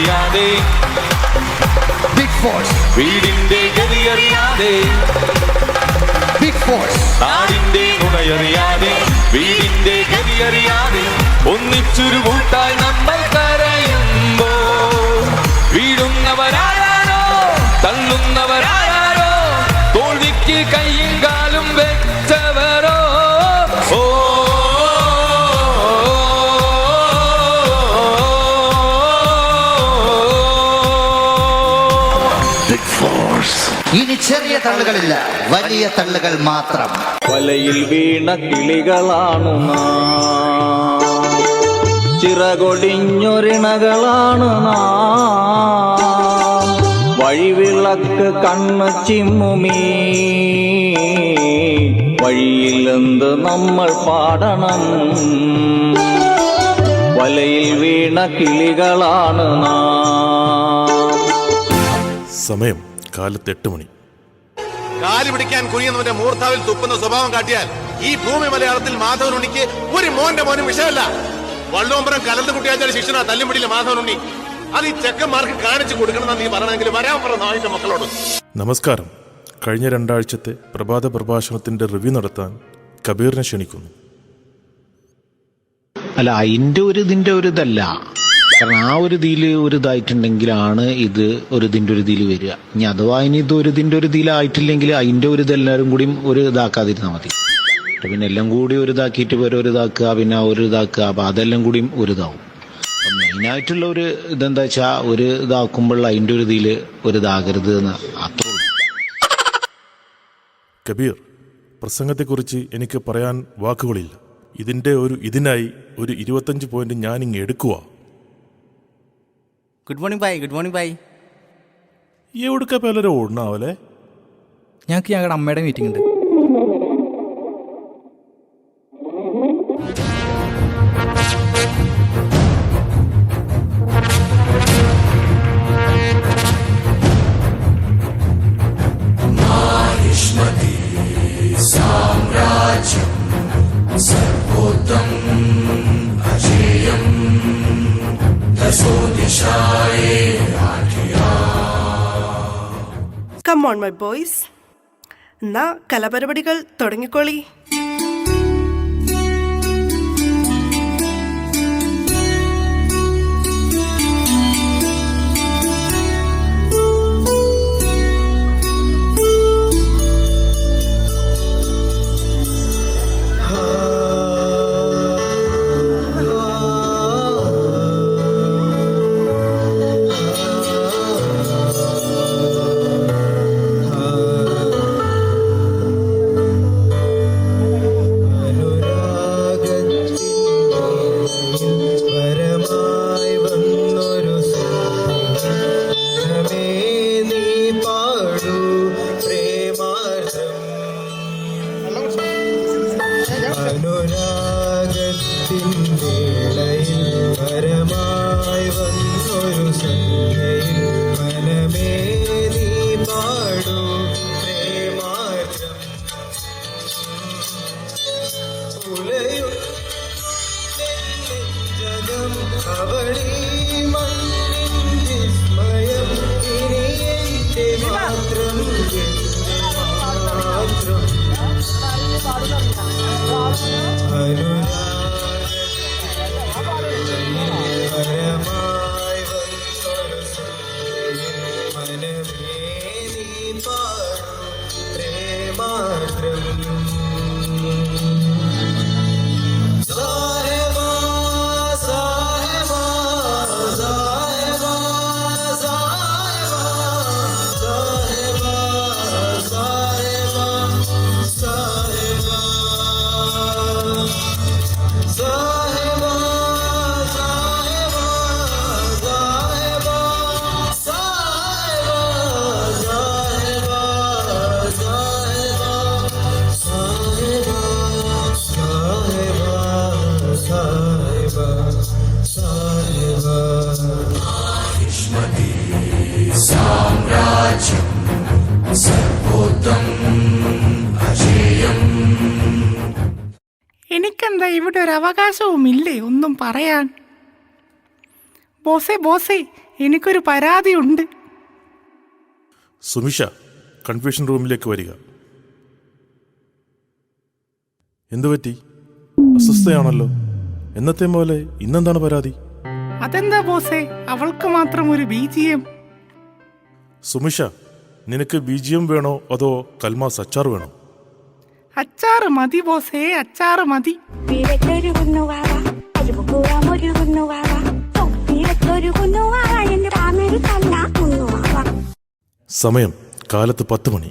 അറിയാതെ big force വീടിന്റെ ഗതി അറിയാതെ ബിഗ് ഫോഴ്സ് നാടിന്റെ നുണയറിയാതെ വീടിന്റെ ഗതി അറിയാതെ ഒന്നിച്ചൊരു കൂട്ടായി നമ്മൾ കരയുമ്പോ വീടുന്നവരാരോ തള്ളുന്നവരാരോ തോൽവിക്ക് കയ്യും കാലും വെച്ചവരോ ഓ ഇനി ചെറിയ തള്ളുകളില്ല, വലിയ തള്ളുകൾ മാത്രം. വലയിൽ വീണ കിളികളാണു നാം, ചിറകൊടിഞ്ഞൊരിണകളാണ് നാം, വഴിവിളക്ക് കണ്ണ് ചിമ്മുമീ വഴിയിലെന്ത് നമ്മൾ പാടണം. വലയിൽ വീണ കിളികളാണ് നാം. സമയം കാലത്ത് 8 മണി. കാല് പിടിക്കാൻ കുനിയുന്നവന്റെ മൂർത്താവിൽ തുപ്പുന്ന സ്വഭാവം കാട്ടിയാൽ ഈ ഭൂമി മലയാളത്തിൽ മാധവനുണ്ണിക്ക് ഒരു മോനും വിഷയമല്ല. വള്ളോമ്പരം കലന്ത് കുട്ടിയാച്ചാൽ ശിക്ഷണ തല്ലുപിടിയില്ല മാധവനുണ്ണി. അത് ഈ ചെക്കന്മാർക്ക് കാണിച്ചു കൊടുക്കണമെന്ന് നീ പറയണമെങ്കിൽ വരാൻ പറഞ്ഞ നാവിന്റെ മക്കളോട്. നമസ്കാരം. കഴിഞ്ഞ 2 ആഴ്ചത്തെ പ്രഭാത പ്രഭാഷണത്തിന്റെ റിവ്യൂ നടത്താൻ കബീറിനെ ക്ഷണിക്കുന്നു. അല്ല, അതിൻ്റെ ഇതിൻ്റെ ഇതല്ല. കാരണം ആ ഒരു ഇതിൽ ഒരു ഇതായിട്ടുണ്ടെങ്കിലാണ് ഇത് ഒരു ഇതിൻ്റെ ഒരു ഇതിൽ വരിക. ഇനി അഥവാ ഇനി ഇത് ഒരു ഇതിൻ്റെ ഒരു ഇതിലായിട്ടില്ലെങ്കിൽ അതിൻ്റെ ഒരു ഇതെല്ലാവരും കൂടിയും ഒരു ഇതാക്കാതിരുന്നാൽ മതി. പിന്നെ എല്ലാം കൂടി ഒരു ഇതാക്കിയിട്ട് ഒരു ഇതാക്കുക, പിന്നെ ഒരു ഇതാക്കുക, അപ്പം അതെല്ലാം കൂടിയും ഒരു ഇതാവും. മെയിനായിട്ടുള്ള ഒരു ഇതെന്താ വെച്ചാൽ ഒരു ഇതാക്കുമ്പോൾ അതിൻ്റെ ഒരു ഇതിൽ ഒരു ഇതാകരുത് എന്ന് അത്രേ ഉള്ളൂ. കബീർ, പ്രസംഗത്തെക്കുറിച്ച് എനിക്ക് പറയാൻ വാക്കുകളില്ല. ഇതിനായി ഒരു 25 പോയിന്റ് ഞാനിങ്ങ് എടുക്കുക. Good morning bye. Good morning bye. എവിടുക്ക പലരും ഓടണാവല്ലേ? ഞങ്ങൾക്ക് ഞങ്ങളുടെ അമ്മയുടെ മീറ്റിംഗ് ഉണ്ട്. സാമ്രാജ്യം Sarvottam അജേയം Come on, my boys. എന്നാ കലാപരിപാടികൾ തുടങ്ങിക്കോളി. എനിക്കെന്താ ഇവിടെ ഒരു അവകാശവുമില്ലേ ഒന്നും പറയാൻ? ബോസേ, എനിക്കൊരു പരാതിയുണ്ട്. സുമിഷ കൺഫ്യൂഷൻ റൂമിലേക്ക് വരിക. എന്തുപറ്റി? അസ്വസ്ഥയാണല്ലോ. എന്നത്തെ പോലെ ഇന്നെന്താണ് പരാതി? അതെന്താ ബോസേ, അവൾക്ക് മാത്രം ഒരു BGM? സുമിഷ, നിനക്ക് BGM വേണോ അതോ കൽമാസ് അച്ചാർ വേണോ? അച്ചാറ് മതി ബോസേ, അച്ചാറ് മതി. സമയം കാലത്ത് 10 മണി.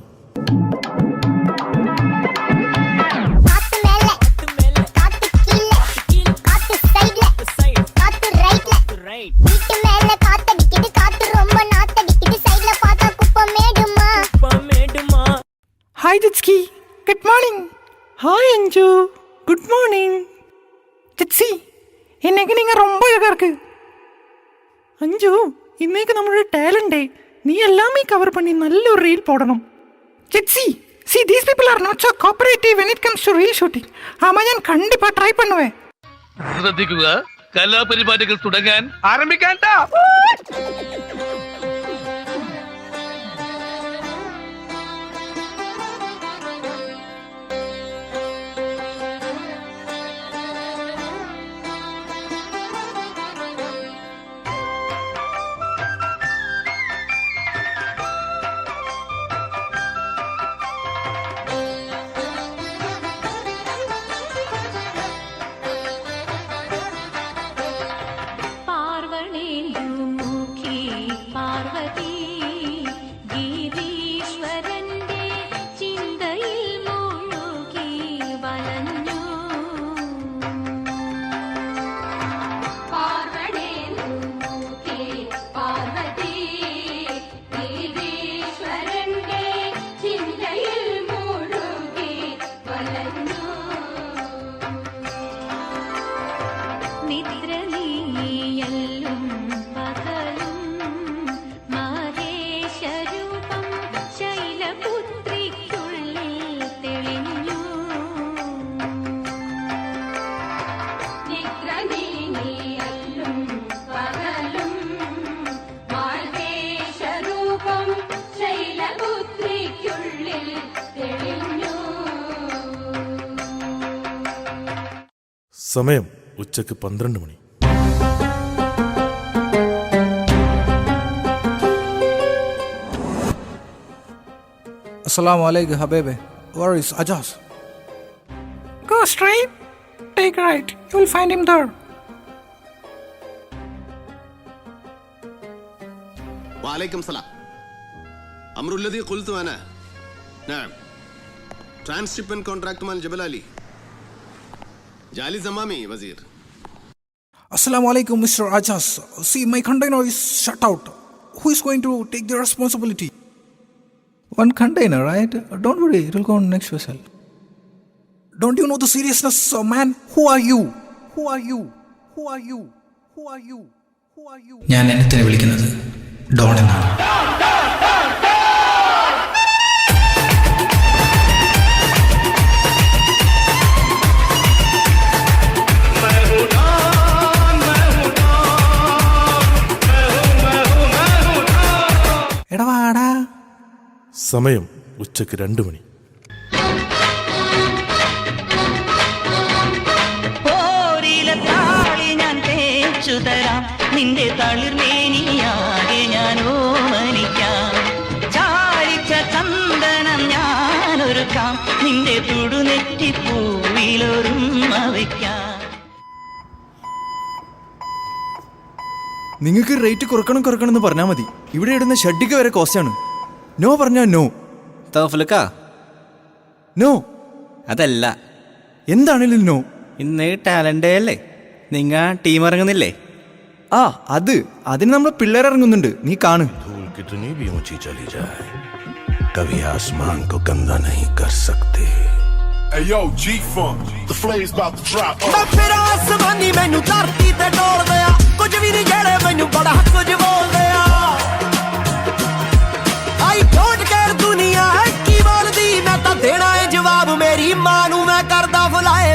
ഹായ് ജിത്സ്കി, good morning. Hi Anju, good morning. Jitsi, இன்னைக்கு நீங்க ரொம்ப அழகா இருக்கு. அஞ்சு, இன்னைக்கு நம்மளோட டேலண்ட் டே. நீ எல்லாமே கவர் பண்ணி நல்ல ஒரு ரீல் போடணும். ஜிட்ஸி, see these people are not so cooperative when it comes to reel shooting. ആമാ ഞാൻ കണ്ടിപ്പാ ട്രൈ பண்ணுவேன். ശ്രദ്ധിക്കുക, കലാപരിപാടികൾ തുടങ്ങാൻ ആരംഭിക്കാൻ. സമയം ഉച്ചക്ക് 12 മണി. Assalamu alaikum habibi. Where is Ajaz? Go straight, take right. You will find him there. وعليكم السلام. أمر الذي قلت أنا. نعم. Transshipment contract مال جبل علي. جالي زمامي وزير. Assalamu alaikum Mr. Ajaz. See, my container is shut out. Who is going to take the responsibility? One container, right? Don't worry, it will go on next vessel. Don't you know the seriousness, man? Who are you? Who are you? Who are you? Who are you? Who are you? ഞാൻ എന്നെ വിളിക്കുന്നത് Don എന്നാണ്. എടവാടാ. സമയം ഉച്ചക്ക് 2 മണി. നിന്റെ തളിർമേനിയാകെ ഞാൻ ഓമനിക്കാം. ചാരിച്ച ചന്ദനം ഞാനൊരുക്കാം. നിന്റെ തുടുനെറ്റിപ്പൂവിലൊരുമ വയ്ക്കാം. നിങ്ങൾക്ക് റേറ്റ് കുറക്കണം എന്ന് പറഞ്ഞാൽ മതി. ഇവിടെ ഇടുന്ന ഷഡ്ഡിക്ക് വരെ കോസ്റ്റാണ്. നോ പറഞ്ഞാൽ നോ. തൗഫിലക്ക, നോ. അതല്ല, എന്താണേലും നോ. ഇന്ന് ടാലന്റ് ഡേ അല്ലേ? നിങ്ങ ടീം ഇറങ്ങുന്നില്ലേ? ആ, അതിന് നമ്മളെ പിള്ളേർ ഇറങ്ങുന്നുണ്ട്. നീ കാണ്. कितनी भी ऊंची चली जाए, कभी आसमान को गंदा नहीं कर सकते. Hey yo, G-Funk, the flame's about to drop. मैं फिर आसमानी मैनू धरती ते डोल दिया. कुछ भी नहीं जेड़े मैनू बड़ा कुछ बोल दिया. आई डोंट केयर दुनिया है की बोलदी. मैं तां देना है जवाब मेरी मां नू. मैं करदा फुलाई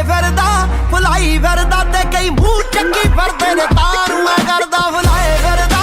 फिरदा ते कई मुंह चंगी फरदे ने तारू. मैं करदा फुलाई फिरदा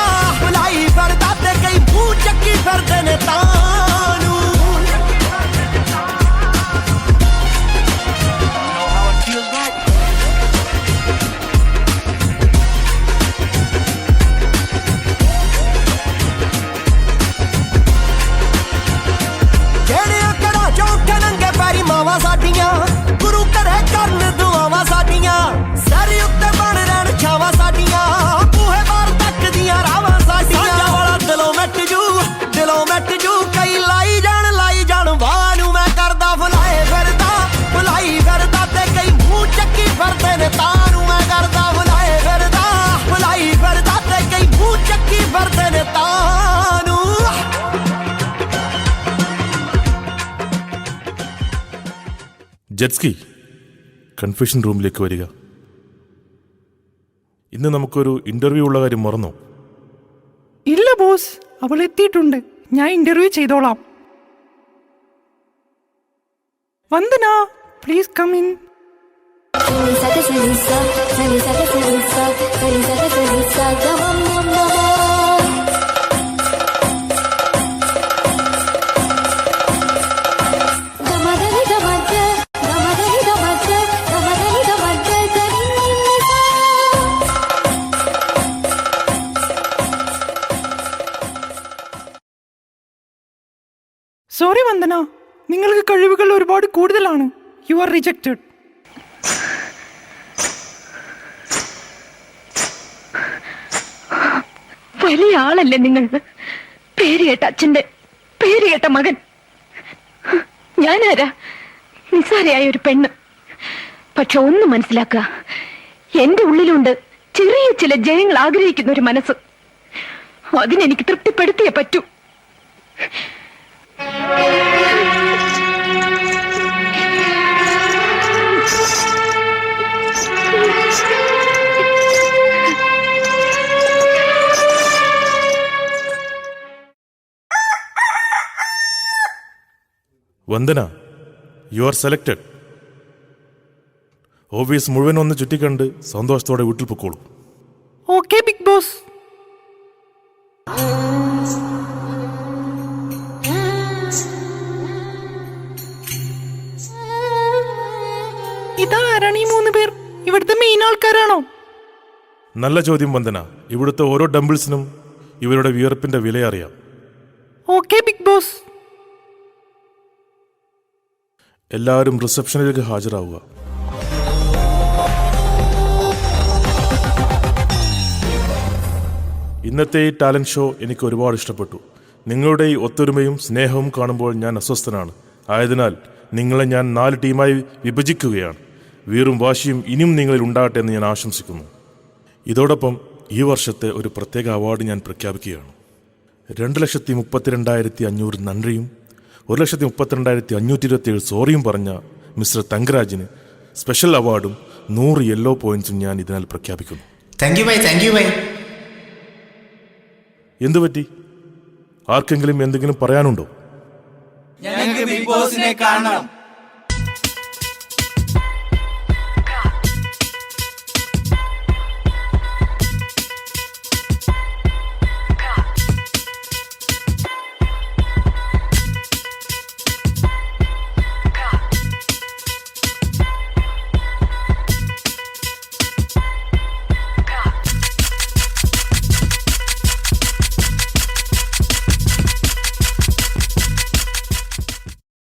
ജെറ്റ്സ്കി, കൺഫ്യൂഷൻ റൂമിലേക്ക് വരിക. ഇന്ന് നമുക്കൊരു ഇന്റർവ്യൂ ഉള്ള കാര്യം മറന്നോ? ഇല്ല ബോസ്, അവൾ എത്തിയിട്ടുണ്ട്. ഞാൻ ഇന്റർവ്യൂ ചെയ്തോളാം. Vandana, please come in. Sorry Vandana, നിങ്ങൾക്ക് കഴിവുകൾ ഒരുപാട് കൂടുതലാണ്. You are rejected. വലിയ ആളല്ലേ നിങ്ങൾ? പേരുകേട്ട അച്ഛന്റെ പേരുകേട്ട മകൻ. ഞാനാരാ? നിസ്സാരയായ ഒരു പെണ്ണ്. പക്ഷെ ഒന്ന് മനസ്സിലാക്കുക, എന്റെ ഉള്ളിലുണ്ട് ചെറിയ ചില ജയങ്ങൾ ആഗ്രഹിക്കുന്ന ഒരു മനസ്സ്. അതിനെനിക്ക് തൃപ്തിപ്പെടുത്തിയേ പറ്റൂ. Vandana, you are selected. Office മുഴുവൻ ഒന്ന് ചുറ്റിക്കണ്ട് സന്തോഷത്തോടെ വീട്ടിൽ പൊക്കോളൂ. Okay big boss. ഇതാരാണ് ഈ 3 പേർ? ഇവിടുത്തെ മെയിൻ ആൾക്കാരാണോ? നല്ല ചോദ്യം വന്ദന. ഇവിടുത്തെ ഓരോ ഡംബിൾസിനും ഇവരുടെ വിയർപ്പിന്റെ വില അറിയാം. Okay big boss. എല്ലാവരും റിസപ്ഷനിലേക്ക് ഹാജരാവുക. ഇന്നത്തെ ഈ ടാലന്റ് ഷോ എനിക്ക് ഒരുപാട് ഇഷ്ടപ്പെട്ടു. നിങ്ങളുടെ ഈ ഒത്തൊരുമയും സ്നേഹവും കാണുമ്പോൾ ഞാൻ അസ്വസ്ഥനാണ്. ആയതിനാൽ നിങ്ങളെ ഞാൻ 4 ടീമായി വിഭജിക്കുകയാണ്. വീറും വാശിയും ഇനിയും നിങ്ങളിൽ ഉണ്ടാകട്ടെ എന്ന് ഞാൻ ആശംസിക്കുന്നു. ഇതോടൊപ്പം ഈ വർഷത്തെ ഒരു പ്രത്യേക അവാർഡ് ഞാൻ പ്രഖ്യാപിക്കുകയാണ്. 2,32,500 നന്ദിയും 1,32,527 സോറിയും പറഞ്ഞ മിസ്റ്റർ തങ്കരാജിന് സ്പെഷ്യൽ അവാർഡും 100 യെല്ലോ പോയിന്റ്സും ഞാൻ ഇതിനാൽ പ്രഖ്യാപിക്കുന്നു. Thank you bye. എന്തുപറ്റി? ആർക്കെങ്കിലും എന്തെങ്കിലും പറയാനുണ്ടോ? ഞങ്ങൾക്ക് ബിഗ് ബോസിനെ കാണണം.